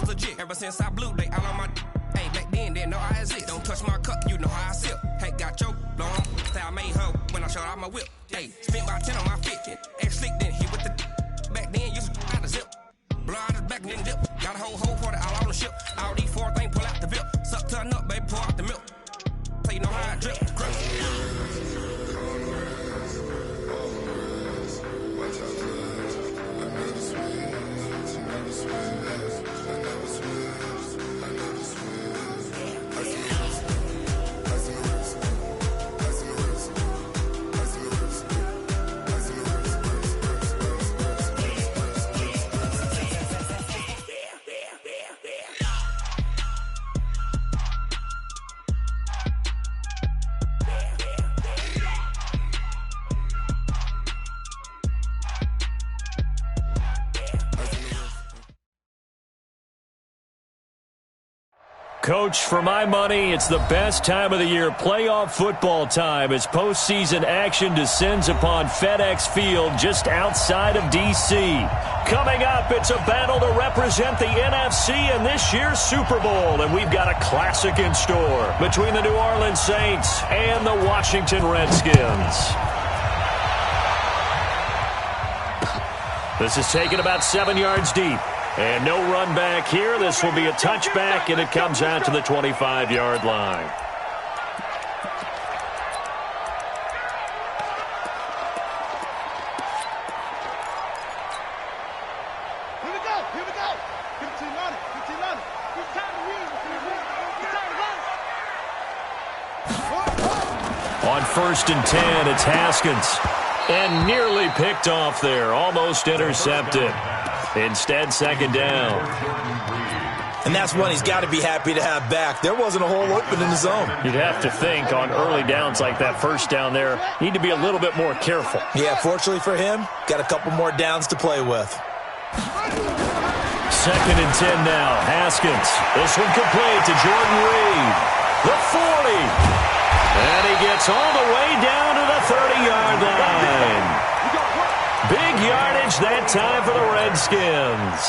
was legit. Ever since I blew, they all on my. Hey, back then, didn't know I exist. Don't touch my cup, you know how I sip. Hey, got your blown. Say I made her when I showed out my whip. Hey, spent about 10 on my fit. Ex-slick, then hit with the. Back then, used to out the zip. Blow out his back and then dip. Got a whole for the all on the ship. All these four things pull out the VIP. Suck turn up, baby, pour out the milk. So you know how I drip. Coach, for my money, it's the best time of the year, playoff football time, as postseason action descends upon FedEx Field just outside of D.C. Coming up, it's a battle to represent the NFC in this year's Super Bowl, and we've got a classic in store between the New Orleans Saints and the Washington Redskins. This is taken about 7 yards deep. And no run back here. This will be a touchback, and it comes out to the 25-yard line. Here we go. Here we go. Give it to Lonnie. Give it to Lonnie. It's time to win. It's time to run. On 1st and 10, it's Haskins. And nearly picked off there. Almost intercepted. Instead, second down. And that's one he's got to be happy to have back. There wasn't a hole open in the zone. You'd have to think on early downs like that first down there, need to be a little bit more careful. Yeah, fortunately for him, got a couple more downs to play with. 2nd and 10 now. Haskins. This one complete to Jordan Reed. The 40. And he gets all the way down to the 30-yard line. Big yardage that time for the Redskins.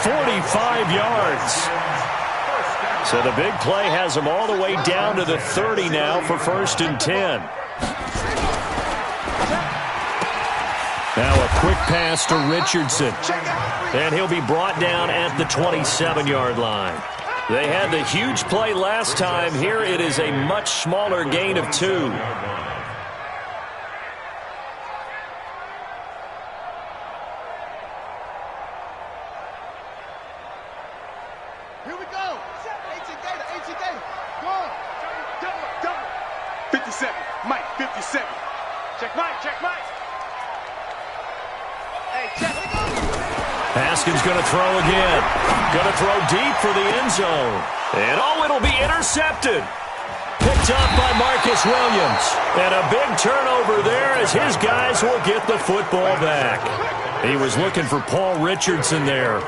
45 yards. So the big play has them all the way down to the 30 now for 1st and 10. Now a quick pass to Richardson. And he'll be brought down at the 27-yard line. They had the huge play last time. Here it is a much smaller gain of 2. Here we go. 18 Gator. Go on. Double. 57. Mike, 57. Check Mike. Hey, check. Haskins going to throw again. Going to throw deep for the end zone. And it'll be intercepted. Picked up by Marcus Williams. And a big turnover there as his guys will get the football back. He was looking for Paul Richardson there.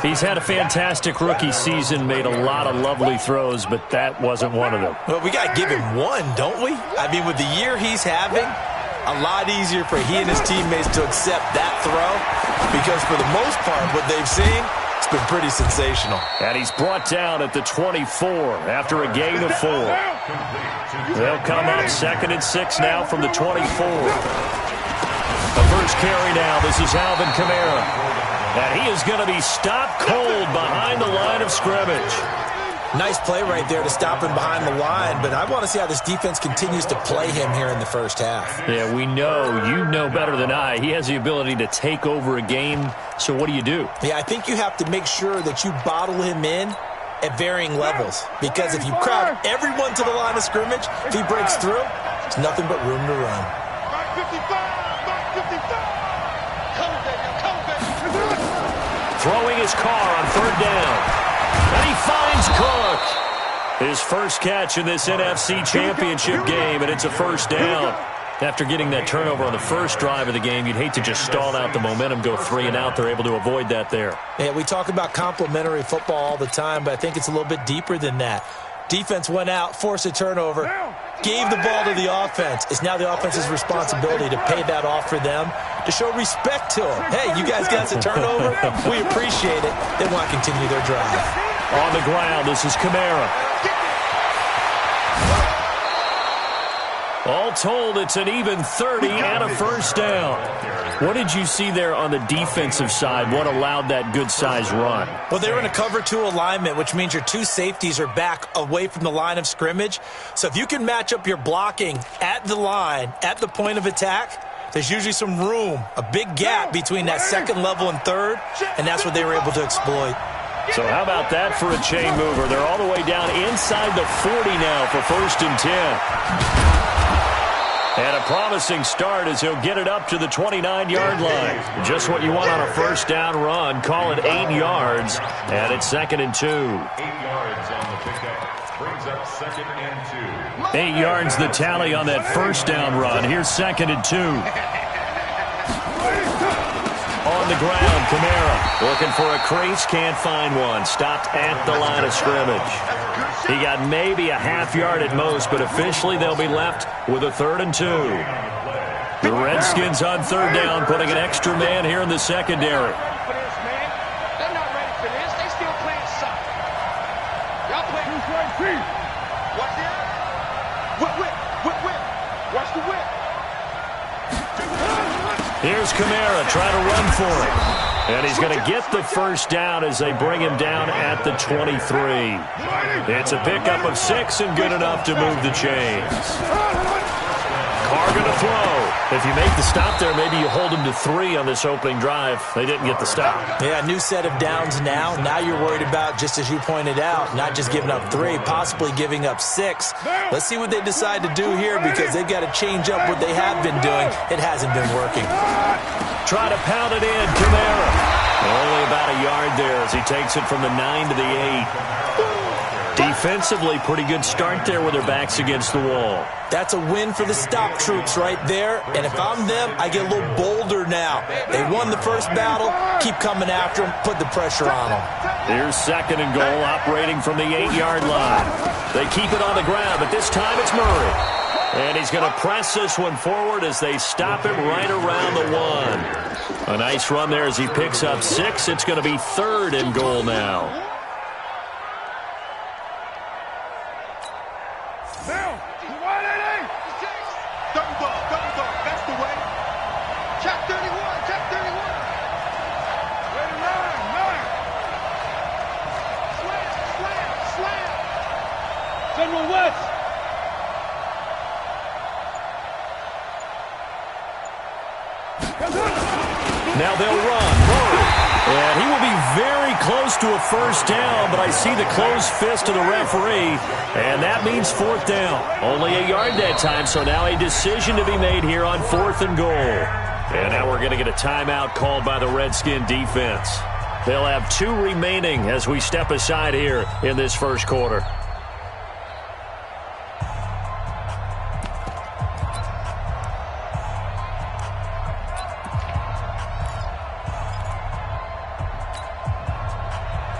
He's had a fantastic rookie season, made a lot of lovely throws, but that wasn't one of them. Well, we got to give him one, don't we? I mean, with the year he's having, a lot easier for he and his teammates to accept that throw because for the most part, what they've seen, it's been pretty sensational. And he's brought down at the 24 after a gain of 4. They'll come up 2nd and 6 now from the 24. The first carry now. This is Alvin Kamara. And he is going to be stopped cold behind the line of scrimmage. Nice play right there to stop him behind the line, but I want to see how this defense continues to play him here in the first half. Yeah, we know. You know better than I. He has the ability to take over a game, so what do you do? Yeah, I think you have to make sure that you bottle him in at varying levels, because if you crowd everyone to the line of scrimmage, if he breaks through, there's nothing but room to run. 55. Throwing his car on 3rd down. And he finds Cook. His first catch in this NFC Championship game, and it's a 1st down. After getting that turnover on the first drive of the game, you'd hate to just stall out the momentum, go 3 and out. They're able to avoid that there. Yeah, we talk about complementary football all the time, but I think it's a little bit deeper than that. Defense went out, forced a turnover, gave the ball to the offense. It's now the offense's responsibility to pay that off for them, to show respect to them. Hey, you guys got us a turnover. We appreciate it. They want to continue their drive. On the ground, this is Kamara. All told, it's an even 30 and a first down. What did you see there on the defensive side? What allowed that good-sized run? Well, they were in a cover 2 alignment, which means your 2 safeties are back away from the line of scrimmage. So if you can match up your blocking at the line, at the point of attack, there's usually some room, a big gap between that second level and third, and that's what they were able to exploit. So how about that for a chain mover? They're all the way down inside the 40 now for 1st and 10. And a promising start as he'll get it up to the 29-yard line. Just what you want on a first down run. Call it 8 yards, and it's 2nd and 2. 8 yards on the pickup. Brings up 2nd and 2. 8 yards the tally on that first down run. Here's 2nd and 2. On the ground, Kamara looking for a crease, can't find one. Stopped at the line of scrimmage. He got maybe a half yard at most, but officially they'll be left with a 3rd and 2. The Redskins on 3rd down, putting an extra man here in the secondary. They're not ready for this. They still playing soccer. Y'all playing. Watch it. Whip. Watch the whip. Here's Kamara trying to run for it. And he's going to get the first down as they bring him down at the 23. It's a pickup of 6 and good enough to move the chains. Carr going to throw. If you make the stop there, maybe you hold him to 3 on this opening drive. They didn't get the stop. Yeah, new set of downs now. Now you're worried about, just as you pointed out, not just giving up 3, possibly giving up 6. Let's see what they decide to do here because they've got to change up what they have been doing. It hasn't been working. Try to pound it in, Kamara. Only about a yard there as he takes it from the 9 to the 8. Defensively, pretty good start there with their backs against the wall. That's a win for the stop troops right there. And if I'm them, I get a little bolder now. They won the first battle. Keep coming after them. Put the pressure on them. Here's 2nd and goal, operating from the 8-yard line. They keep it on the ground, but this time it's Murray. And he's going to press this one forward as they stop him right around the 1. A nice run there as he picks up 6. It's going to be 3rd and goal now. That's the way. Check 31. Ready, 9. Slam. General West. Now they'll run. Murray. And he will be very close to a first down, but I see the closed fist of the referee, and that means 4th down. Only a yard that time, so now a decision to be made here on 4th and goal. And now we're going to get a timeout called by the Redskin defense. They'll have 2 remaining as we step aside here in this first quarter.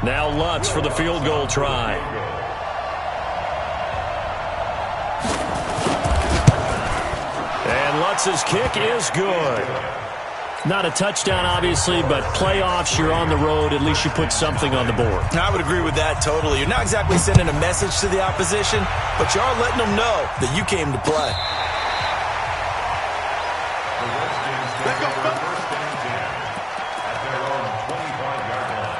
Now Lutz for the field goal try. And Lutz's kick is good. Not a touchdown, obviously, but playoffs, you're on the road. At least you put something on the board. I would agree with that totally. You're not exactly sending a message to the opposition, but you are letting them know that you came to play. Let's go. 1st and 10 at their own 25-yard line.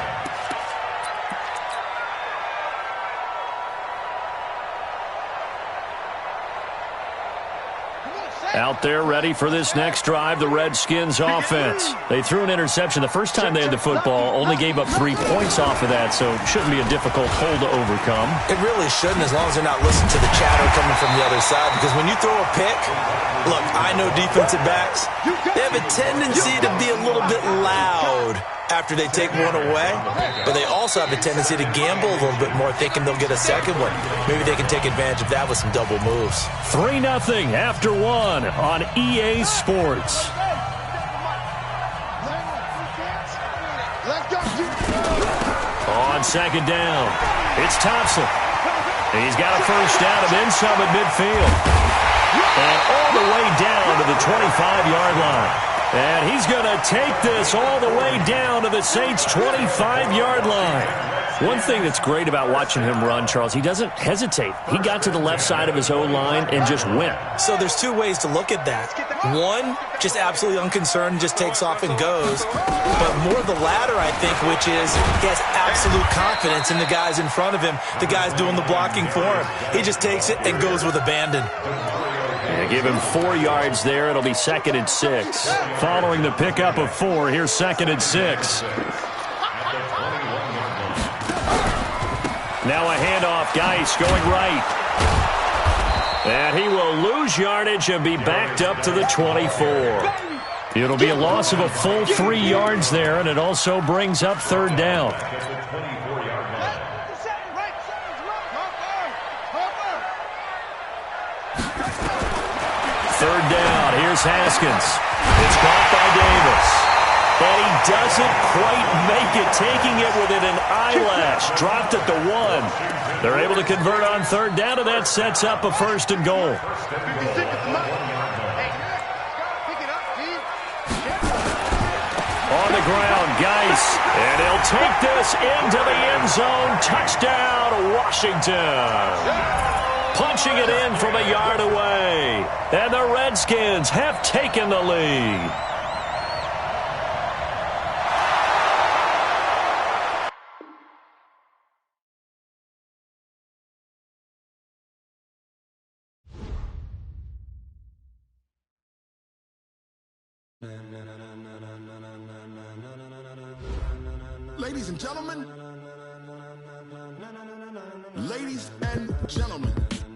Out there ready for this next drive, the Redskins offense. They threw an interception the first time they had the football, only gave up 3 points off of that, so it shouldn't be a difficult hole to overcome. It really shouldn't, as long as they're not listening to the chatter coming from the other side, because when you throw a pick, look, I know defensive backs, they have a tendency to be a little bit loud after they take one away, but they also have a tendency to gamble a little bit more, thinking they'll get a second one. Maybe they can take advantage of that with some double moves. 3-0 after 1 on EA Sports. On 2nd down, it's Thompson. He's got a first down and then some at midfield. And all the way down to the 25-yard line. And he's going to take this all the way down to the Saints' 25-yard line. One thing that's great about watching him run, Charles, he doesn't hesitate. He got to the left side of his O-line and just went. So there's two ways to look at that. One, just absolutely unconcerned, just takes off and goes. But more the latter, I think, which is he has absolute confidence in the guys in front of him, the guys doing the blocking for him. He just takes it and goes with abandon. And give him 4 yards there. It'll be 2nd and 6. Following the pickup of 4, here's 2nd and 6. Now a handoff. Geis going right. And he will lose yardage and be backed up to the 24. It'll be a loss of a full 3 yards there, and it also brings up 3rd down. 3rd down. Here's Haskins. It's caught by Davis. And he doesn't quite make it, taking it within an eyelash. Dropped at the 1. They're able to convert on 3rd down, and that sets up a 1st and goal. On the ground, Geis. And he'll take this into the end zone. Touchdown, Washington. Punching it in from a yard away. And the Redskins have taken the lead. Ladies and gentlemen,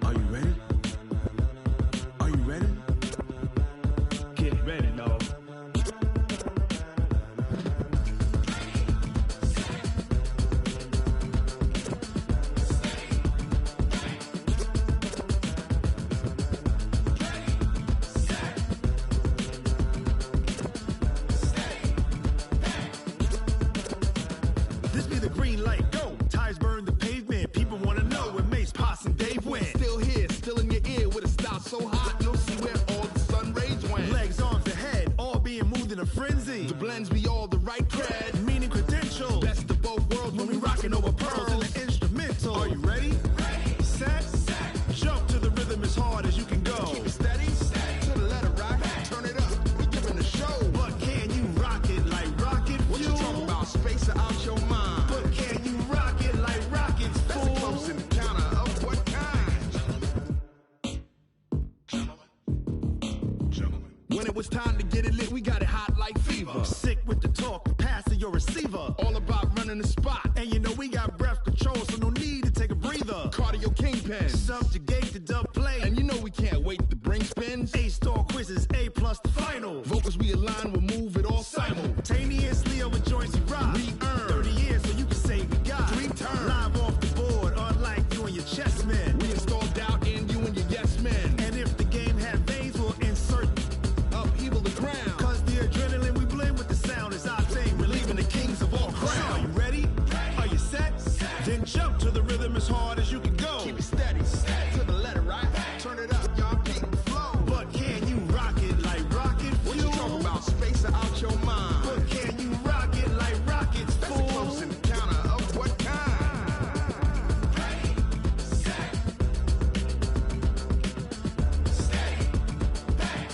are you ready? Are you ready? Get ready, dog. This be the green light, go. Tires burn the pavement. People want to know where Mace, Potts, and Dave went. Still here, still in your ear with a style so hot, you'll see where all the sun rays went. Legs, arms, and head, all being moved in a frenzy. The blends be all the right cred, meaning credentials. Best of both worlds when we rockin' over pearls in the instrumental. Are you ready? Set. Jump to the rhythm as hard as you can go. Keep it steady, to the letter rock. Turn it up, we giving a show. But can you rock it like rocket fuel? What you talking about? Space it out your mind. But can you rock it like rockets, fool? That's a close encounter of what kind? Gentlemen. When it was time to get it lit, we got it hot like fever. Sick with the talk, passing your receiver. All about running the spot. And you know we got breath control, so no need to take a breather. Cardio kingpin. Subjugate the dub play. And you know we can't wait to bring spins. A-star quizzes, A+ the final. Vocals we align, we'll move it all simultaneously over joints we rock. We earn 30 years so you can say we got 3 turns. Live off the board, unlike you and your chess men. We install doubt in you and your yes men. And if the game had veins, we'll insert upheaval the ground. Cause the adrenaline we blend with the sound is our thing. Relieving the kings of all crowns. Are you ready? Are you set? Then jump to the rhythm as hard as you can go. Keep it steady, to the letter right. Turn it up, y'all keep the flow. But can you rock it like rocket fuel? What you talking about? Space it out your mind. But can you rock it like rockets, fool? That's a close encounter of what kind? Ready, set, steady, back.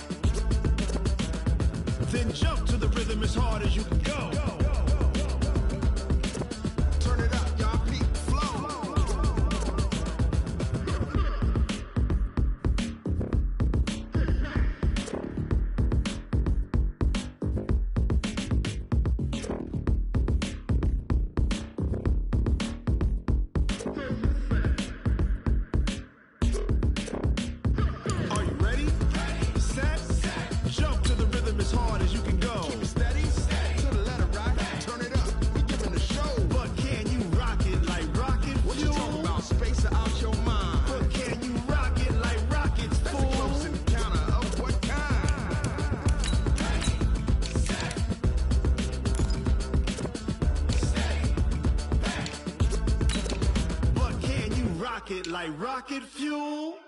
Then jump to the rhythm as hard as you can go. Turn it up, y'all peak flow. Are you ready? Set. Jump to the rhythm as hard as you can go. Keep it steady, to the letter right. Turn it up, we giving a show. But can you rock it like rocket fuel? What you talking about? Space it out your mind. But can you rock it like rockets, fool? That's a close encounter of what kind? But can you rock it like rocket fuel?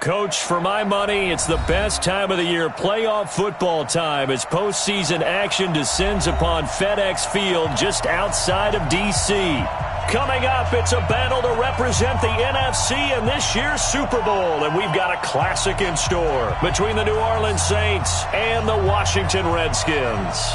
Coach, for my money, it's the best time of the year, playoff football time, as postseason action descends upon FedEx Field just outside of D.C. Coming up, it's a battle to represent the NFC in this year's Super Bowl, and we've got a classic in store between the New Orleans Saints and the Washington Redskins.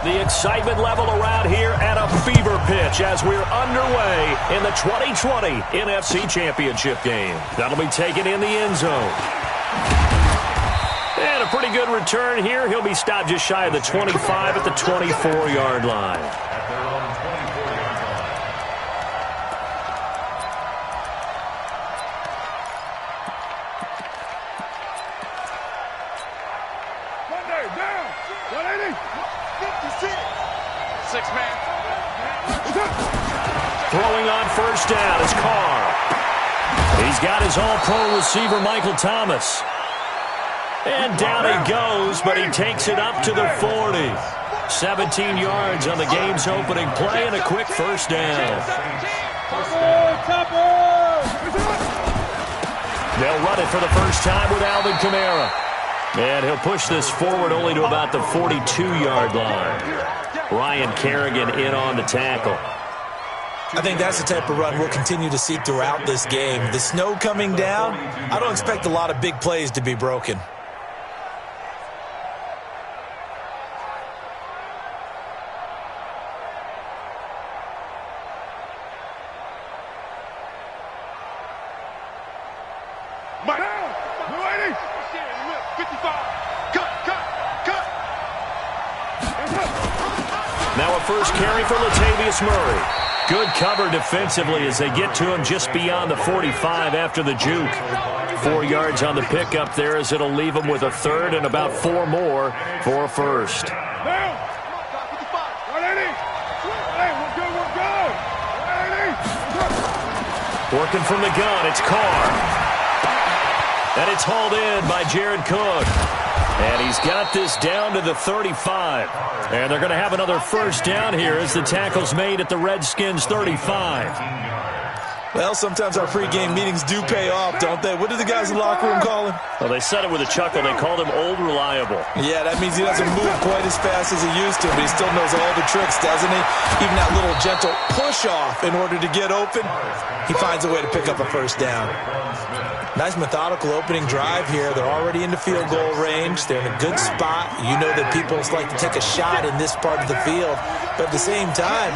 The excitement level around here at a fever pitch as we're underway in the 2020 NFC Championship game. That'll be taken in the end zone. And a pretty good return here. He'll be stopped just shy of the 25 at the 24-yard line. Throwing on first down is Carr. He's got his all-pro receiver, Michael Thomas. And down he goes, but he takes it up to the 40. 17 yards on the game's opening play and a quick first down. They'll run it for the first time with Alvin Kamara. And he'll push this forward only to about the 42-yard line. Ryan Kerrigan in on the tackle. I think that's the type of run we'll continue to see throughout this game. The snow coming down, I don't expect a lot of big plays to be broken. Now a first carry for Latavius Murray. Good cover defensively as they get to him just beyond the 45 after the juke. 4 yards on the pickup there as it'll leave him with a third and about 4 more for a first. Working from the gun, it's Carr. And it's hauled in by Jared Cook. And he's got this down to the 35. And they're going to have another first down here as the tackle's made at the Redskins' 35. Well, sometimes our pregame meetings do pay off, don't they? What do the guys in the locker room call him? Well, they said it with a chuckle. They called him Old Reliable. Yeah, that means he doesn't move quite as fast as he used to, but he still knows all the tricks, doesn't he? Even that little gentle push-off in order to get open, he finds a way to pick up a first down. Nice methodical opening drive here. They're already into field goal range. They're in a good spot. You know that people like to take a shot in this part of the field. But at the same time,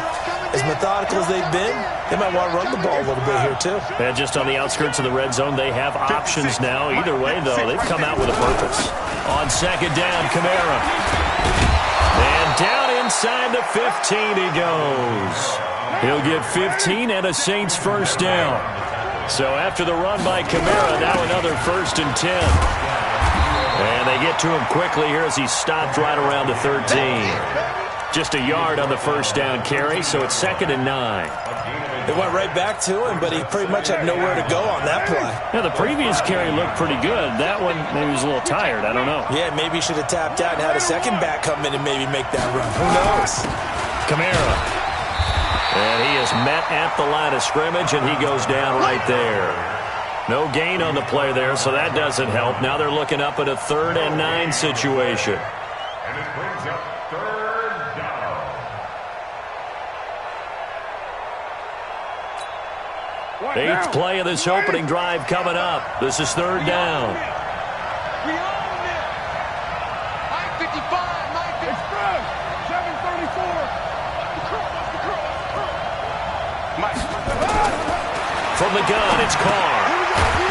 as methodical as they've been, they might want to run the ball a little bit here too. And just on the outskirts of the red zone, they have options now. Either way, though, they've come out with a purpose. On second down, Kamara. And down inside the 15 he goes. He'll get 15 and a Saints first down. So after the run by Kamara, now another 1st and 10. And they get to him quickly here as he's stopped right around the 13. Just a yard on the first down carry, so it's 2nd and 9. They went right back to him, but he pretty much had nowhere to go on that play. Yeah, the previous carry looked pretty good. That one, maybe he was a little tired. I don't know. Yeah, maybe he should have tapped out and had a second back come in and maybe make that run. Who knows? Kamara. And he is met at the line of scrimmage, and he goes down right there. No gain on the play there, so that doesn't help. Now they're looking up at a 3rd and 9 situation. And it brings up 3rd down. 8th play of this opening drive coming up. This is 3rd down. We own it. 9:55, 7:34. From the gun, it's Carr.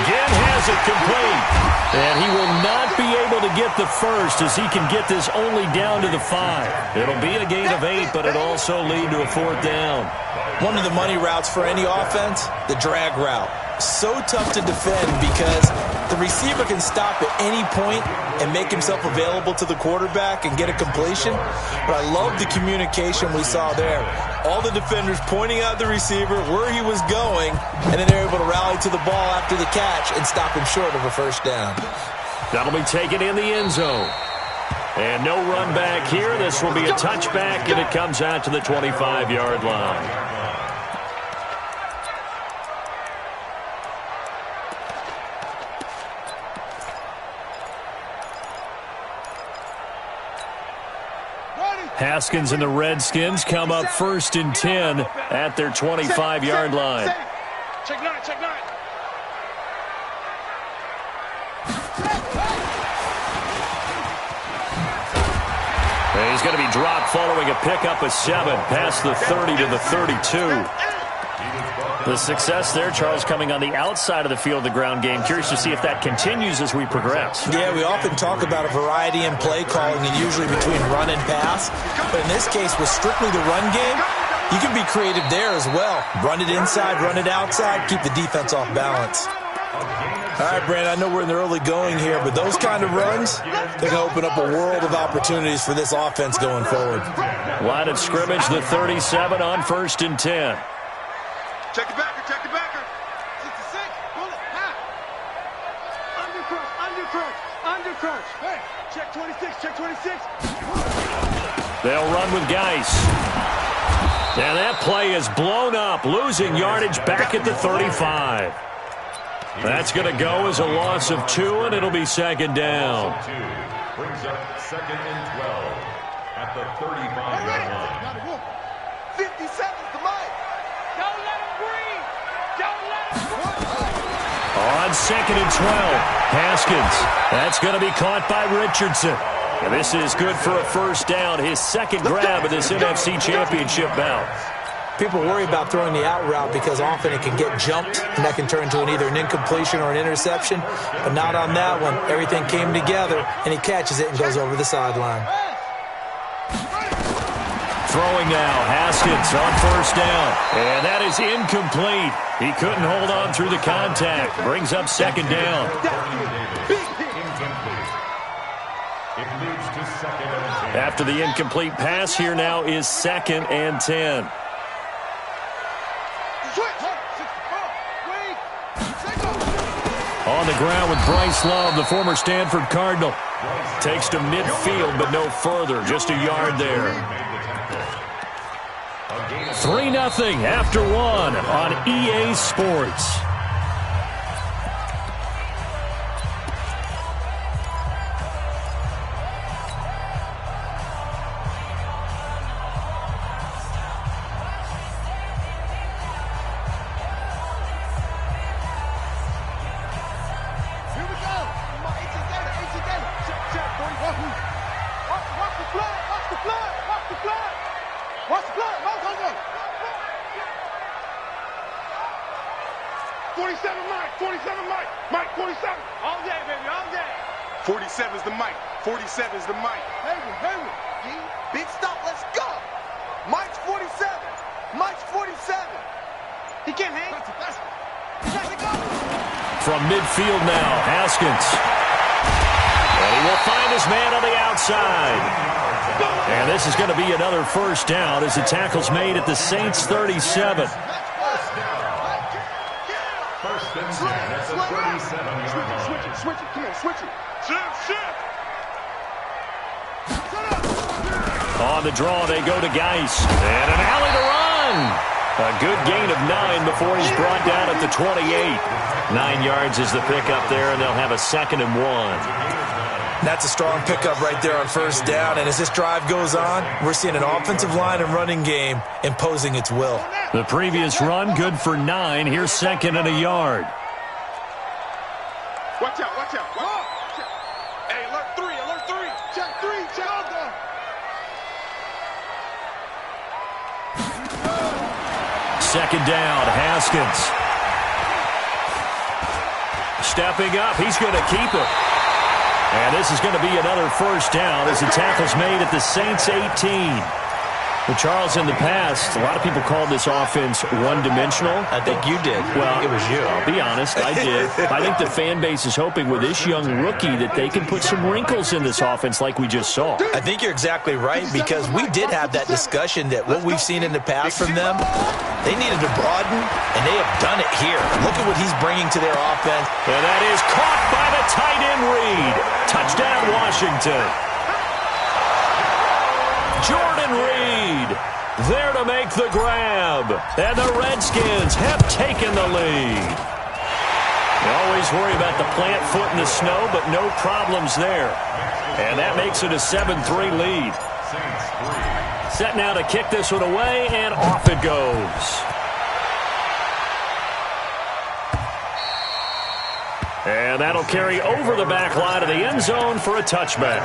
Again has it complete. And he will not be able to get the first as he can get this only down to the 5. It'll be a gain of 8, but it also lead to a 4th down. One of the money routes for any offense, the drag route. So tough to defend because The receiver can stop at any point and make himself available to the quarterback and get a completion. But I love the communication we saw there. All the defenders pointing out the receiver, where he was going, and then they're able to rally to the ball after the catch and stop him short of a first down. That'll be taken in the end zone. And no run back here. This will be a touchback, and it comes out to the 25-yard line. Haskins and the Redskins come up 1st and 10 at their 25-yard line. Check nine, check nine. He's going to be dropped following a pickup of 7 past the 30 to the 32. The success there, Charles, coming on the outside of the field, the ground game. Curious to see if that continues as we progress. Yeah, we often talk about a variety in play calling and usually between run and pass. But in this case, with strictly the run game, you can be creative there as well. Run it inside, run it outside, keep the defense off balance. All right, Brandon, I know we're in the early going here, but those kind of runs, they can open up a world of opportunities for this offense going forward. Line of scrimmage, the 37 on 1st and 10. Check the backer, check the backer. 66, pull it, half. Under crunch. Hey, check 26, check 26. They'll run with Geis. And that play is blown up, losing yardage back at the 35. That's going to go as a loss of 2, and it'll be 2nd down. Brings up 2nd and 12 at the 35-yard line. 57's the mic. Don't let him breathe. Don't let him breathe. On 2nd and 12, Haskins. That's going to be caught by Richardson. And this is good for a first down, his 2nd grab of this NFC Championship bout. People worry about throwing the out route because often it can get jumped, and that can turn into either an incompletion or an interception. But not on that one. Everything came together, and he catches it and goes over the sideline. Throwing now, Haskins on 1st down. And that is incomplete. He couldn't hold on through the contact. Brings up 2nd down. It leads to 2nd and 10. After the incomplete pass, here now is 2nd and 10. On the ground with Bryce Love, the former Stanford Cardinal. Takes to midfield, but no further. Just a yard there. 3-0 after 1 on EA Sports. Mike, 47. All day, baby, all day. 47's the mic. 47's the mic. Haywood. Big stop, let's go. Mike's 47. Mike's 47. He can't hang. From midfield now, Haskins. And he will find his man on the outside. And this is going to be another first down as the tackle's made at the Saints 37. First and 10 at the 37-yard line. Switch it. Come on, switch it. Shift. On the draw, they go to Geis. And an alley to run. A good gain of 9 before he's brought down at the 28. 9 yards is the pickup there, and they'll have a 2nd and 1. That's a strong pickup right there on first down. And as this drive goes on, we're seeing an offensive line and running game imposing its will. The previous run, good for 9. Here's 2nd and a yard. Watch out. Hey, alert 3. Check 3. Second down, Haskins. Stepping up, he's going to keep it. And this is going to be another first down as the tackle's made at the Saints 18. Well, Charles, in the past, a lot of people called this offense one-dimensional. I think you did. Well, it was you. I'll be honest, I did. I think the fan base is hoping with this young rookie that they can put some wrinkles in this offense like we just saw. I think you're exactly right, because we did have that discussion that what we've seen in the past from them, they needed to broaden, and they have done it here. Look at what he's bringing to their offense. And that is caught by the tight end Reed. Touchdown, Washington. Jordan Reed there to make the grab. And the Redskins have taken the lead. You always worry about the plant foot in the snow, but no problems there. And that makes it a 7-3 lead. Set now to kick this one away, and off it goes. And that'll carry over the back line of the end zone for a touchback.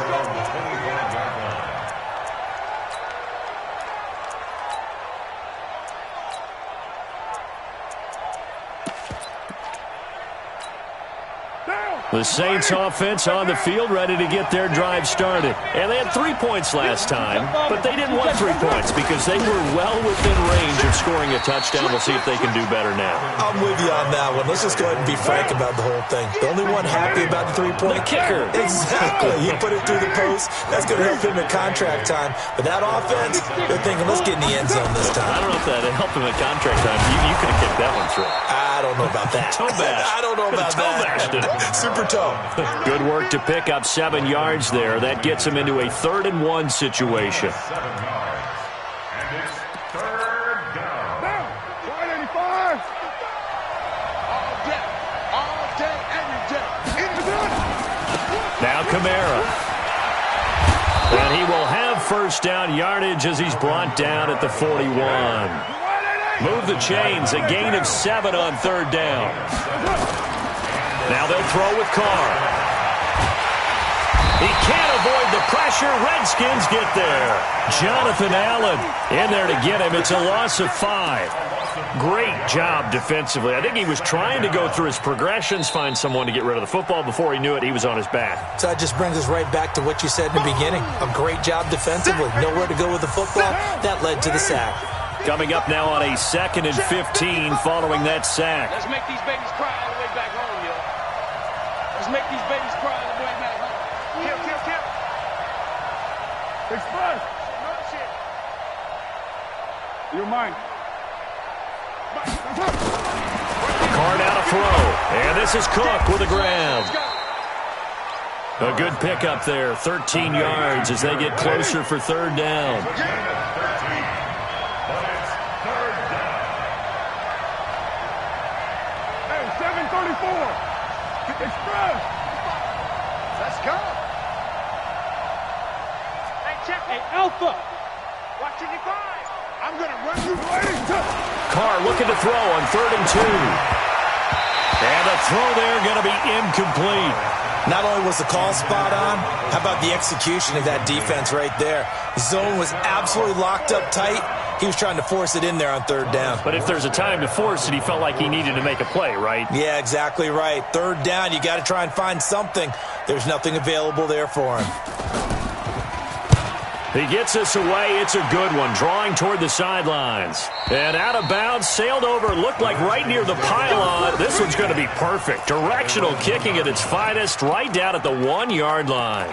The Saints offense on the field, ready to get their drive started. And they had 3 points last time, but they didn't want 3 points because they were well within range of scoring a touchdown. We'll see if they can do better now. I'm with you on that one. Let's just go ahead and be frank about the whole thing. The only one happy about the 3-point? The kicker. Exactly. He put it through the post. That's going to help him at contract time. But that offense, they're thinking, let's get in the end zone this time. I don't know if that helped him at contract time. You could have kicked that one through. I don't know about that. Toe bash. I don't know about that. Super toe. Good work to pick up 7 yards there. That gets him into a 3rd-and-1 situation. 7 yards. And it's 3rd down. 185. All day, every day. Now Kamara. And he will have first down yardage as he's brought down at the 41. Move the chains, a gain of 7 on 3rd down. Now they'll throw with Carr. He can't avoid the pressure. Redskins get there. Jonathan Allen in there to get him. It's a loss of 5. Great job defensively. I think he was trying to go through his progressions, find someone to get rid of the football. Before he knew it, he was on his back. So that just brings us right back to what you said in the beginning. A great job defensively. Nowhere to go with the football. That led to the sack. Coming up now on a 2nd and 15 following that sack. Let's make these babies cry all the way back home, yo. Let's make these babies cry all the way back home. Kill. Express. No shit. You're mine. Carr now to throw. And this is Cook with a grab. A good pickup there. 13 yards as they get closer for 3rd down. Express! Let's go! Hey, check. Hey, Alpha! Watch your 5. I'm going to run you right. Carr looking to throw on 3rd and 2. And the throw there going to be incomplete. Not only was the call spot on, how about the execution of that defense right there? The zone was absolutely locked up tight. He was trying to force it in there on 3rd down. But if there's a time to force it, he felt like he needed to make a play, right? Yeah, exactly right. 3rd down, you got to try and find something. There's nothing available there for him. He gets this away. It's a good one, drawing toward the sidelines. And out of bounds, sailed over, looked like right near the pylon. This one's going to be perfect. Directional kicking at its finest, right down at the 1-yard line.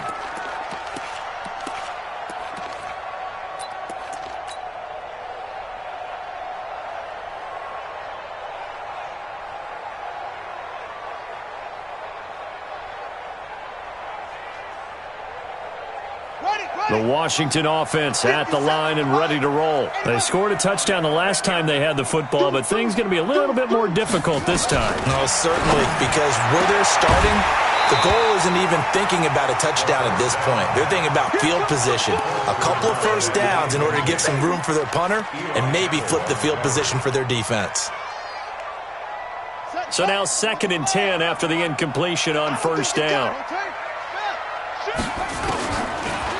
The Washington offense at the line and ready to roll. They scored a touchdown the last time they had the football, but things going to be a little bit more difficult this time. No, certainly, because where they're starting, the goal isn't even thinking about a touchdown at this point. They're thinking about field position. A couple of first downs in order to give some room for their punter and maybe flip the field position for their defense. So now 2nd and 10 after the incompletion on 1st down.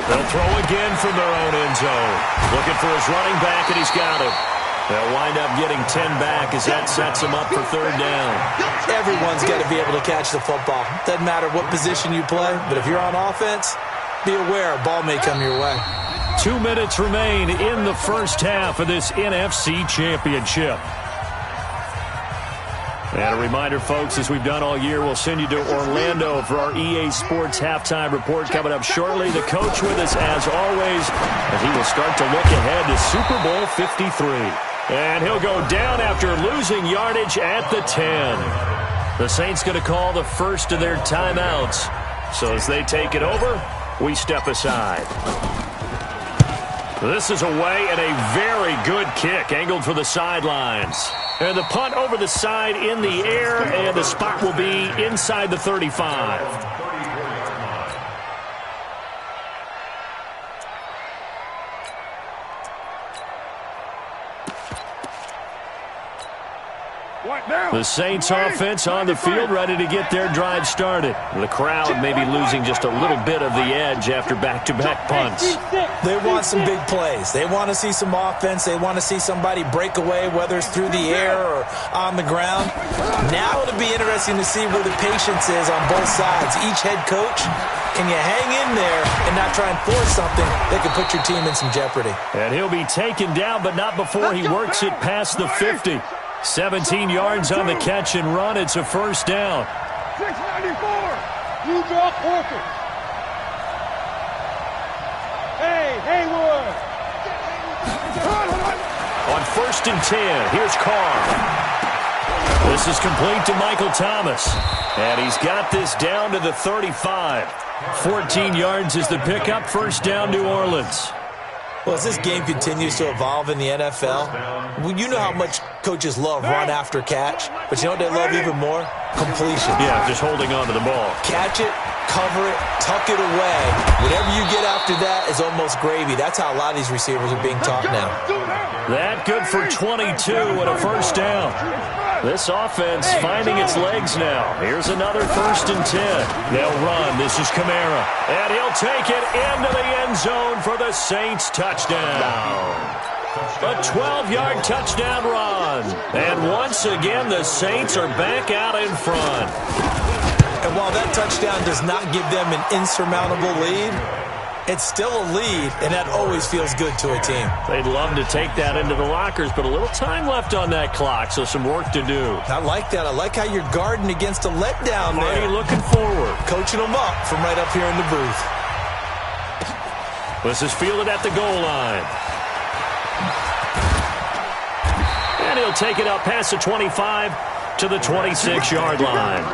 They'll throw again from their own end zone. Looking for his running back, and he's got him. They'll wind up getting 10 back as that sets him up for 3rd down. Everyone's got to be able to catch the football. Doesn't matter what position you play, but if you're on offense, be aware a ball may come your way. 2 minutes remain in the first half of this NFC Championship. And a reminder, folks, as we've done all year, we'll send you to Orlando for our EA Sports halftime report coming up shortly. The coach with us, as always, as he will start to look ahead to Super Bowl 53. And he'll go down after losing yardage at the 10. The Saints going to call the first of their timeouts. So as they take it over, we step aside. This is away and a very good kick, angled for the sidelines. And the punt over the side in the air, and the spot will be inside the 35. The Saints offense on the field, ready to get their drive started. The crowd may be losing just a little bit of the edge after back-to-back punts. They want some big plays. They want to see some offense. They want to see somebody break away, whether it's through the air or on the ground. Now it'll be interesting to see where the patience is on both sides. Each head coach, can you hang in there and not try and force something that could put your team in some jeopardy? And he'll be taken down, but not before he works it past the 50. 17 yards on the catch and run. It's a first down. 694. You draw Corker. Hey, Haywood. On 1st and 10, here's Carr. This is complete to Michael Thomas. And he's got this down to the 35. 14 yards is the pickup. First down, New Orleans. Well, as this game continues to evolve in the NFL, you know how much coaches love run after catch, but you know what they love even more? Completion. Yeah, just holding on to the ball. Catch it, cover it, tuck it away. Whatever you get after that is almost gravy. That's how a lot of these receivers are being taught now. That good for 22 and a first down. This offense finding its legs now. Here's another 1st and 10. They'll run. This is Kamara. And he'll take it into the end zone for the Saints touchdown. A 12-yard touchdown run. And once again, the Saints are back out in front. And while that touchdown does not give them an insurmountable lead, it's still a lead, and that always feels good to a team. They'd love to take that into the lockers, but a little time left on that clock, so some work to do. I like that. I like how you're guarding against a letdown there. Marty looking forward. Coaching them up from right up here in the booth. This is fielded at the goal line. And he'll take it up past the 25 to the 26-yard line.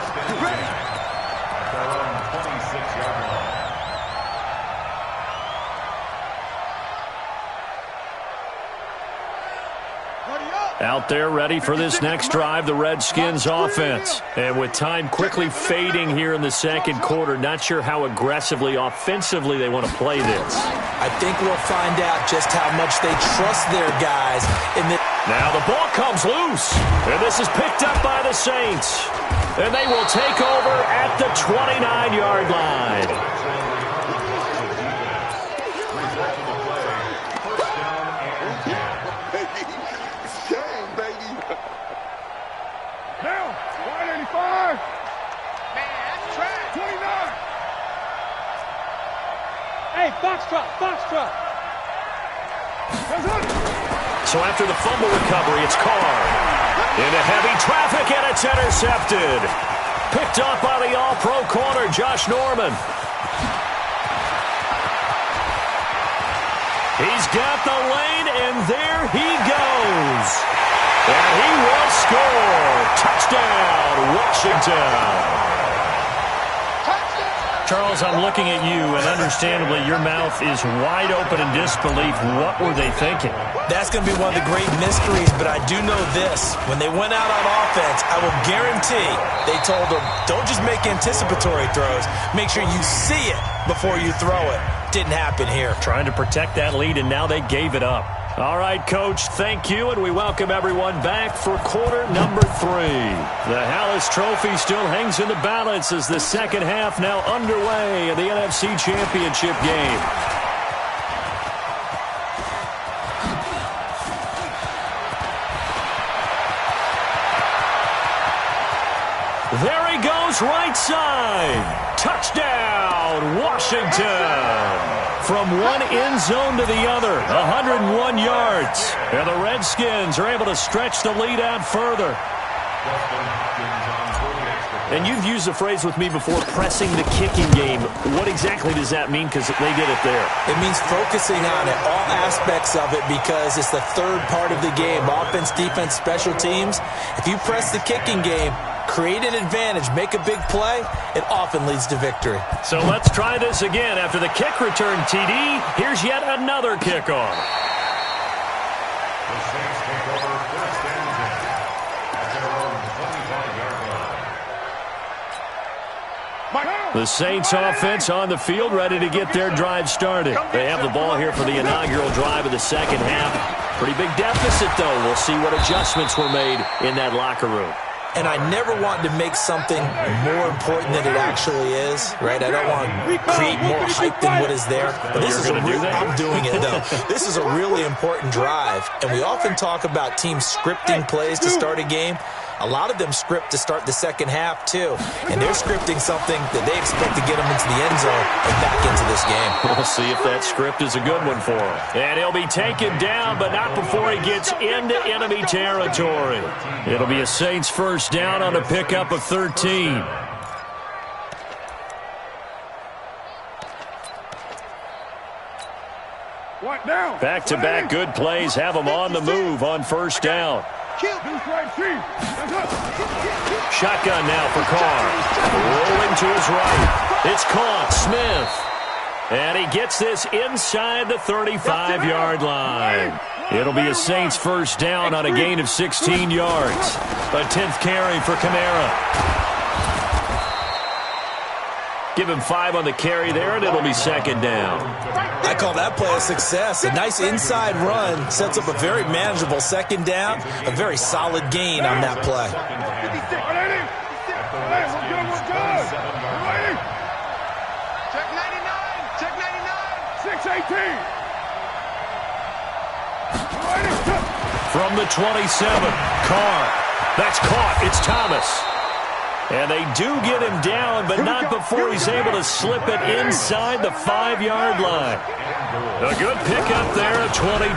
Out there ready for this next drive, the Redskins offense. And with time quickly fading here in the second quarter, not sure how aggressively, offensively they want to play this. I think we'll find out just how much they trust their guys. Now the ball comes loose, and this is picked up by the Saints. And they will take over at the 29-yard line. Hey, box truck. So after the fumble recovery, it's Carr. Into heavy traffic, and it's intercepted. Picked up by the all-pro corner, Josh Norman. He's got the lane, and there he goes. And he will score. Touchdown, Washington. Charles, I'm looking at you, and understandably, your mouth is wide open in disbelief. What were they thinking? That's going to be one of the great mysteries, but I do know this. When they went out on offense, I will guarantee they told them, don't just make anticipatory throws. Make sure you see it before you throw it. Didn't happen here. Trying to protect that lead, and now they gave it up. All right, Coach, thank you, and we welcome everyone back for quarter number 3. The Hallis Trophy still hangs in the balance as the second half now underway in the NFC Championship game. There he goes, right side. Touchdown, Washington! From one end zone to the other, 101 yards. And the Redskins are able to stretch the lead out further. And you've used the phrase with me before, pressing the kicking game. What exactly does that mean? Because they did it there. It means focusing on it, all aspects of it, because it's the third part of the game. Offense, defense, special teams. If you press the kicking game, create an advantage, make a big play, it often leads to victory. So let's try this again. After the kick return, TD, here's yet another kickoff. The Saints take over first and 10 at their own 25-yard line. The Saints offense on the field, ready to get their drive started. They have the ball here for the inaugural drive of the second half. Pretty big deficit, though. We'll see what adjustments were made in that locker room. And I never want to make something more important than it actually is, right? I don't want to create more hype than what is there. But this is I'm doing it, though. This is a really important drive. And we often talk about teams scripting plays to start a game. A lot of them script to start the second half, too. And they're scripting something that they expect to get them into the end zone and back into this game. We'll see if that script is a good one for him. And he'll be taken down, but not before he gets into enemy territory. It'll be a Saints first down on a pickup of 13. Back-to-back good plays have them on the move on first down. Shotgun now for Carr. Rolling to his right. It's caught. Smith. And he gets this inside the 35-yard line. It'll be a Saints first down on a gain of 16 yards. A 10th carry for Kamara. Give him 5 on the carry there, and it'll be second down. I call that play a success. A nice inside run sets up a very manageable second down. A very solid gain on that play. Check 99. Check 99. 6-18. From the 27, Carr. That's caught. It's Thomas. And they do get him down, but not before he's able to slip it inside the 5-yard line. A good pickup there at 22.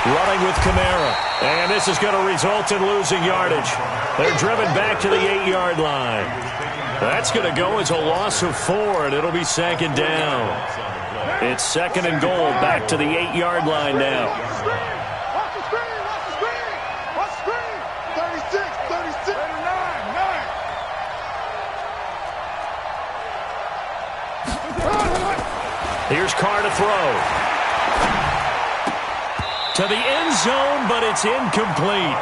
Running with Kamara. And this is going to result in losing yardage. They're driven back to the 8-yard line. That's going to go as a loss of 4, and it'll be second down. It's second and goal, back to the 8-yard line now. Watch the screen. Watch the screen. 36. 9. Here's Carr to throw. To the end zone, but it's incomplete.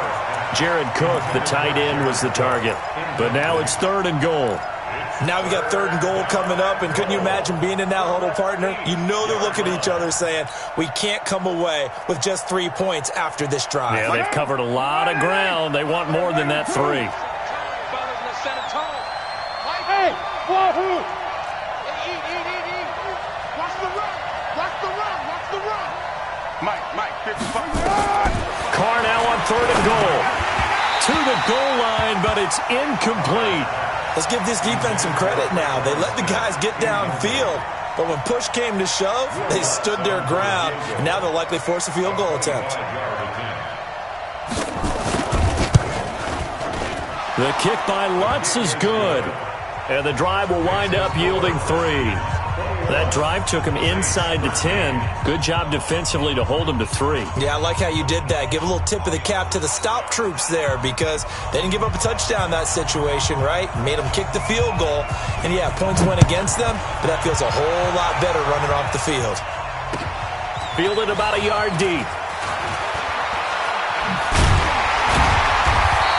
Jared Cook, the tight end, was the target. But now it's third and goal. Now we got third and goal coming up, and couldn't you imagine being in that huddle, partner? You know they're looking at each other saying, we can't come away with just 3 points after this drive. Yeah, they've covered a lot of ground. They want more than that 3. Hey, Wahoo! Watch the run. Mike, 55. Carr now on third and goal. To the goal line, but it's incomplete. Let's give this defense some credit now. They let the guys get downfield, but when push came to shove, they stood their ground, and now they'll likely force a field goal attempt. The kick by Lutz is good, and the drive will wind up yielding 3. That drive took him inside the 10. Good job defensively to hold him to 3. Yeah, I like how you did that. Give a little tip of the cap to the stop troops there, because they didn't give up a touchdown in that situation, right? Made them kick the field goal. And, yeah, points went against them, but that feels a whole lot better running off the field. Fielded about a yard deep.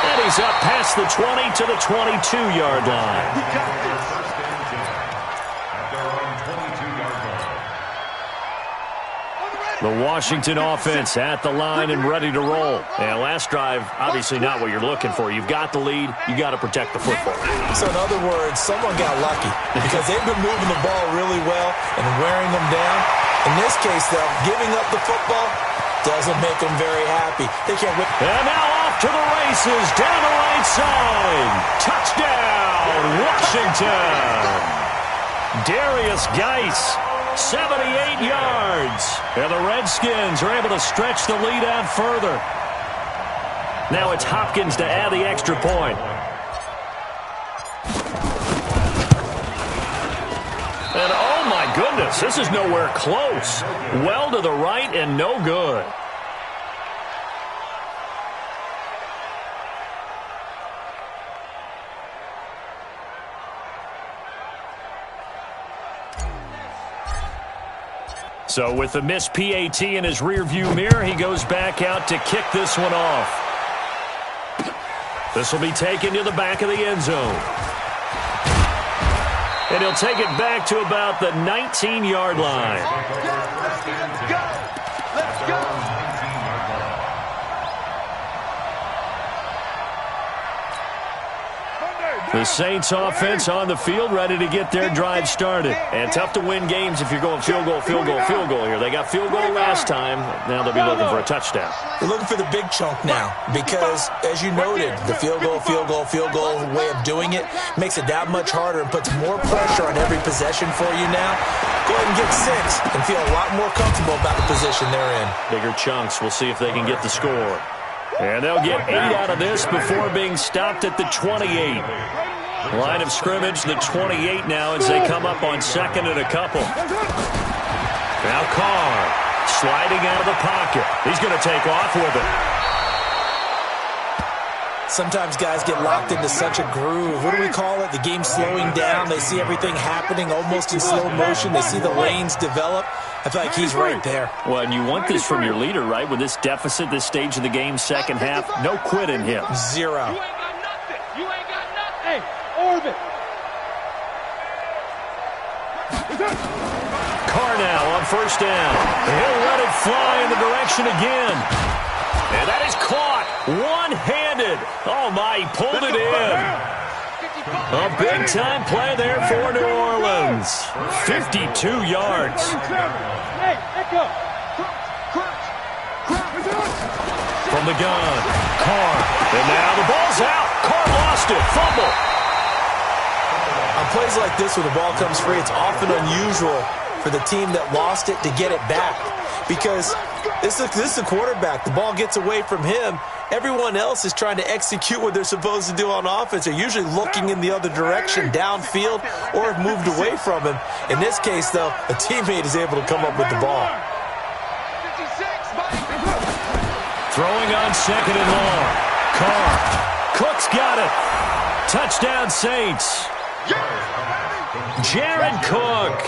And he's up past the 20 to the 22-yard line. The Washington offense at the line and ready to roll. And last drive, obviously not what you're looking for. You've got the lead. You got to protect the football. So in other words, someone got lucky because they've been moving the ball really well and wearing them down. In this case, though, giving up the football doesn't make them very happy. They can't whip. And now off to the races down the right side. Touchdown, Washington. Darius Geis, 78 yards. And the Redskins are able to stretch the lead out further. Now it's Hopkins to add the extra point. And oh my goodness, this is nowhere close. Well to the right and no good. So with the missed PAT in his rearview mirror, he goes back out to kick this one off. This will be taken to the back of the end zone. And he'll take it back to about the 19-yard line. Let's go! Let's go! The Saints offense on the field, ready to get their drive started. And tough to win games if you're going field goal, field goal, field goal here. They got field goal last time. Now they'll be looking for a touchdown. They're looking for the big chunk now because, as you noted, the field goal way of doing it makes it that much harder and puts more pressure on every possession for you now. Go ahead and get 6 and feel a lot more comfortable about the position they're in. Bigger chunks. We'll see if they can get the score. And they'll get 8 out of this before being stopped at the 28. Line of scrimmage, the 28 now as they come up on second and a couple. Now Carr sliding out of the pocket. He's going to take off with it. Sometimes guys get locked into such a groove. What do we call it? The game's slowing down. They see everything happening almost in slow motion. They see the lanes develop. I feel like he's right there. Well, and you want this from your leader, right? With this deficit, this stage of the game, second half, no quit in him. 0. You ain't got nothing. You ain't got nothing. Hey, orbit. Carr now on first down. He'll let it fly in the direction again. And that is caught one-handed. Oh, my, he pulled it in. A big-time play there for New Orleans. 52 yards. Hey, let go. From the gun, Carr. And now the ball's out. Carr lost it. Fumble. On plays like this where the ball comes free, it's often unusual for the team that lost it to get it back. Because this is the quarterback. The ball gets away from him. Everyone else is trying to execute what they're supposed to do on offense. They're usually looking in the other direction, downfield, or have moved away from him. In this case, though, a teammate is able to come up with the ball. Throwing on second and long. Carr. Cook's got it. Touchdown, Saints. Jared Cook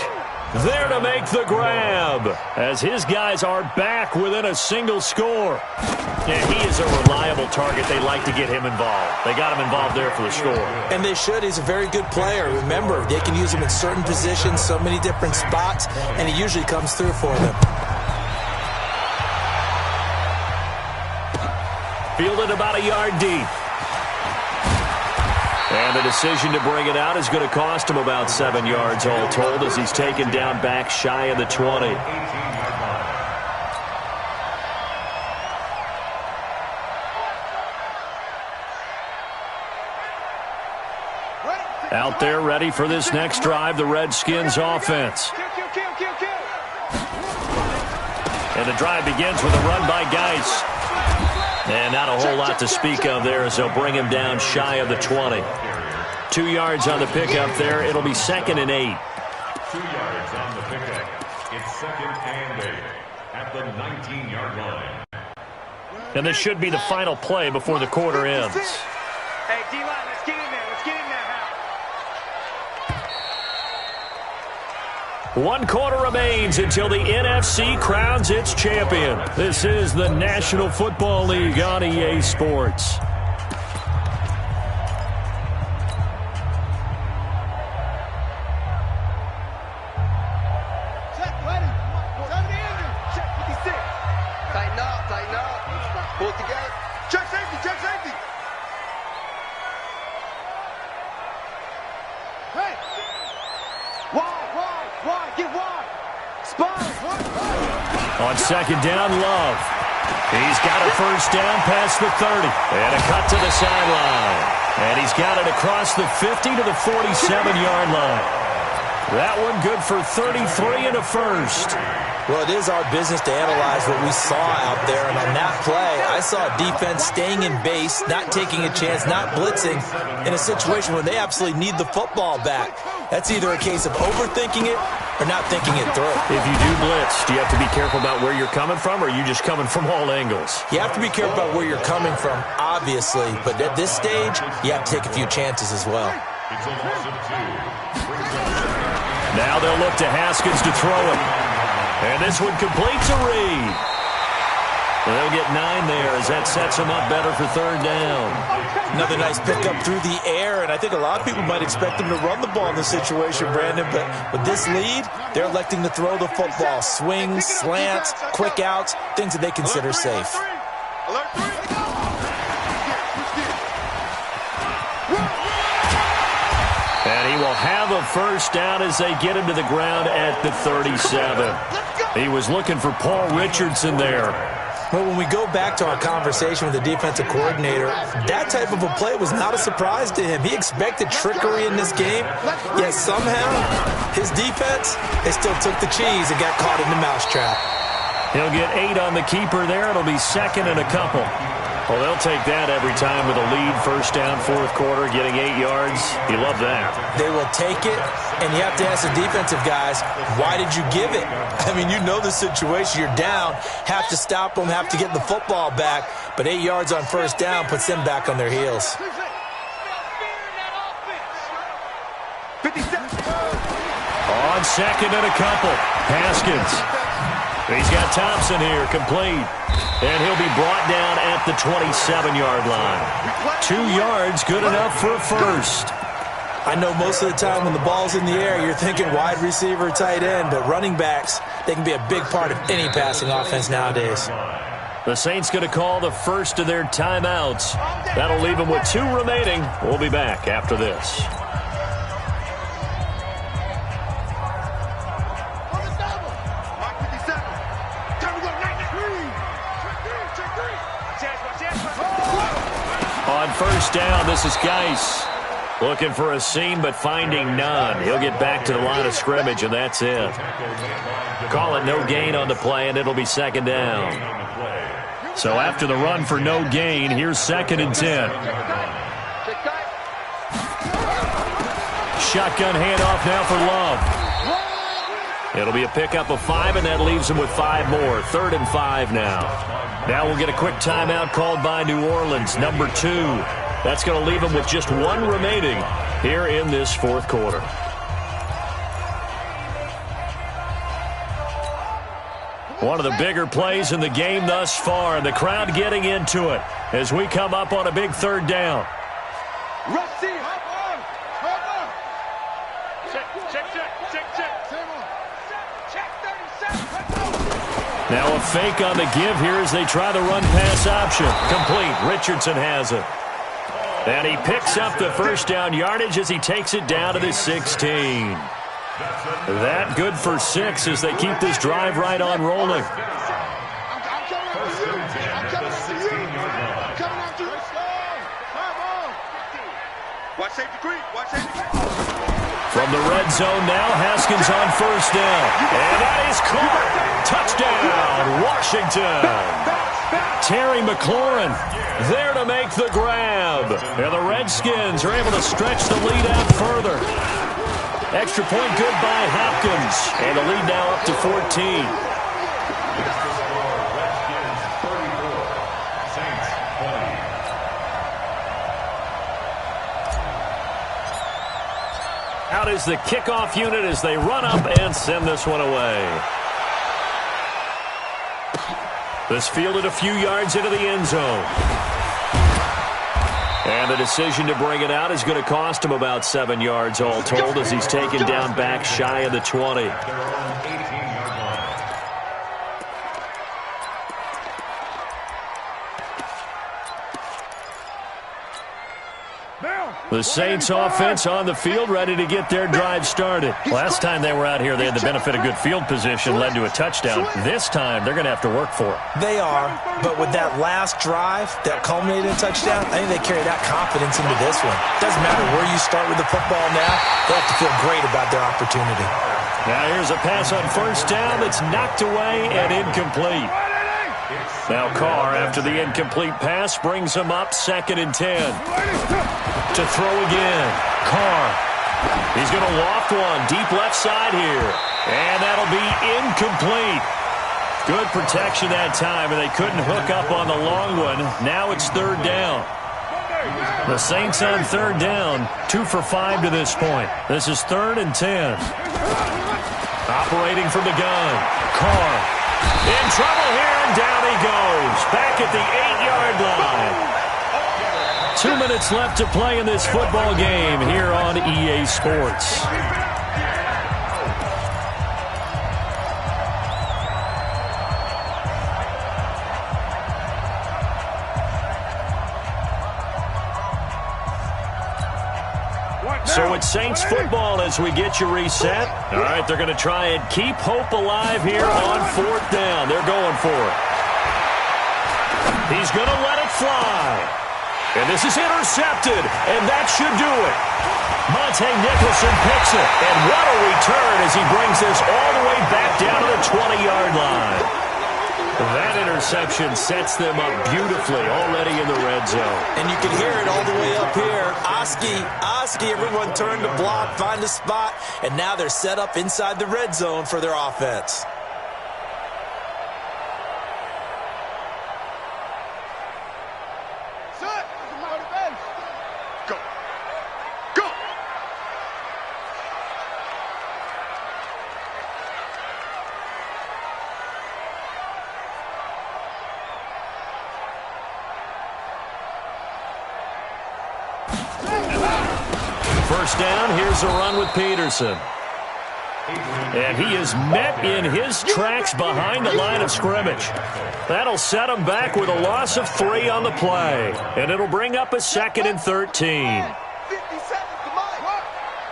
there to make the grab as his guys are back within a single score. And he is a reliable target. They like to get him involved. They got him involved there for the score. And they should. He's a very good player. Remember, they can use him in certain positions, so many different spots, and he usually comes through for them. Fielded about a yard deep. And the decision to bring it out is going to cost him about 7 yards all told as he's taken down back shy of the 20. Out there ready for this next drive, the Redskins offense. And the drive begins with a run by Geis. And not a whole lot to speak of there as they'll bring him down shy of the 20. 2 yards on the pickup there. It'll be 2nd and 8. 2 yards on the pickup. It's 2nd and 8 at the 19-yard line. And this should be the final play before the quarter ends. Hey, D-line, let's get in there. Let's get in there. 1 quarter remains until the NFC crowns its champion. This is the National Football League on EA Sports. Check, ready. Turn the engine. Check 56. Tighten up. Pull it together. Check safety. Hey. Wide, get wide. Spine. On second down, Love. He's got a first down past the 30. And a cut to the sideline. And he's got it across the 50 to the 47-yard line. That one good for 33 and a first. Well, it is our business to analyze what we saw out there, and on that play, I saw a defense staying in base, not taking a chance, not blitzing, in a situation where they absolutely need the football back. That's either a case of overthinking it or not thinking it through. If you do blitz, do you have to be careful about where you're coming from, or are you just coming from all angles? You have to be careful about where you're coming from, obviously, but at this stage, you have to take a few chances as well. It's a loss of 2. Now they'll look to Haskins to throw it. And this one completes a read. They'll get 9 there as that sets them up better for third down. Another nice pickup through the air, and I think a lot of people might expect them to run the ball in this situation, Brandon, but with this lead, they're electing to throw the football. Swings, slants, quick outs, things that they consider safe. And he will have a first down as they get him to the ground at the 37. He was looking for Paul Richardson there. Well, when we go back to our conversation with the defensive coordinator, that type of a play was not a surprise to him. He expected trickery in this game, yet somehow his defense, they still took the cheese and got caught in the mousetrap. He'll get 8 on the keeper there. It'll be second and a couple. Well, they'll take that every time with a lead, first down, fourth quarter, getting 8 yards. You love that. They will take it, and you have to ask the defensive guys, why did you give it? I mean, you know the situation. You're down, have to stop them, have to get the football back, but 8 yards on first down puts them back on their heels. On second and a couple, Haskins. He's got Thompson here, complete. And he'll be brought down at the 27-yard line. 2 yards, good enough for a first. I know most of the time when the ball's in the air, you're thinking wide receiver, tight end, but running backs, they can be a big part of any passing offense nowadays. The Saints going to call the first of their timeouts. That'll leave them with 2 remaining. We'll be back after this. On first down, this is Geis. Looking for a seam, but finding none. He'll get back to the line of scrimmage, and that's it. Call it no gain on the play, and it'll be second down. So after the run for no gain, here's second and 10. Shotgun handoff now for Love. It'll be a pickup of 5, and that leaves him with 5 more. 3rd and 5 now. Now we'll get a quick timeout called by New Orleans, number 2. That's going to leave him with just 1 remaining here in this fourth quarter. One of the bigger plays in the game thus far, and the crowd getting into it as we come up on a big third down. Now a fake on the give here as they try the run-pass option. Complete. Richardson has it. And he picks up the first down yardage as he takes it down to the 16. That good for 6 as they keep this drive right on rolling. From the red zone now, Haskins on first down. And that is caught. Touchdown, Washington. Terry McLaurin there to make the grab. And the Redskins are able to stretch the lead out further. Extra point good by Hopkins. And the lead now up to 14. Out is the kickoff unit as they run up and send this one away. This fielded a few yards into the end zone. And the decision to bring it out is going to cost him about 7 yards all told as he's taken down back shy of the 20. The Saints offense on the field, ready to get their drive started. Last time they were out here, they had the benefit of good field position, led to a touchdown. This time, they're going to have to work for it. They are, but with that last drive that culminated in a touchdown, I think they carry that confidence into this one. Doesn't matter where you start with the football now, they have to feel great about their opportunity. Now here's a pass on first down that's knocked away and incomplete. Now Carr, after the incomplete pass, brings him up 2nd and 10. To throw again. Carr. He's going to loft one deep left side here. And that'll be incomplete. Good protection that time, and they couldn't hook up on the long one. Now it's 3rd down. The Saints on 3rd down, 2 for 5 to this point. This is 3rd and 10. Operating from the gun. Carr. In trouble here, and down he goes. Back at the 8-yard line. 2 minutes left to play in this football game here on EA Sports. So it's Saints football as we get you reset. All right, they're going to try and keep hope alive here on 4th down. They're going for it. He's going to let it fly. And this is intercepted, and that should do it. Monte Nicholson picks it, and what a return as he brings this all the way back down to the 20-yard line. That interception sets them up beautifully already in the red zone. And you can hear it all the way up here. Oski, everyone turned to block, find a spot, and now they're set up inside the red zone for their offense. Go. Go. First down, here's a run with Peterson. And he is met in his tracks behind the line of scrimmage. That'll set him back with a loss of 3 on the play. And it'll bring up a 2nd and 13. 50 seconds to mine.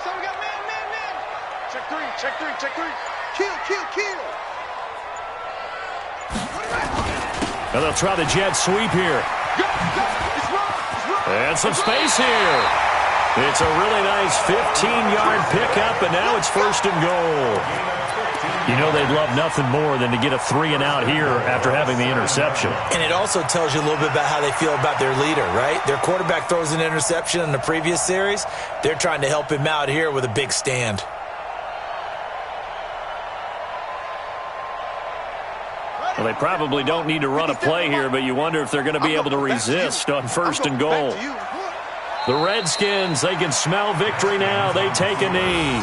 So we got man. Check 3. Kill. And they'll try the jet sweep here. It's wrong. And some space here. It's a really nice 15-yard pickup, and now it's 1st and goal. You know they'd love nothing more than to get a 3-and-out here after having the interception. And it also tells you a little bit about how they feel about their leader, right? Their quarterback throws an interception in the previous series. They're trying to help him out here with a big stand. Well, they probably don't need to run a play here, but you wonder if they're going to be able to resist on 1st and goal. The Redskins, they can smell victory now. They take a knee.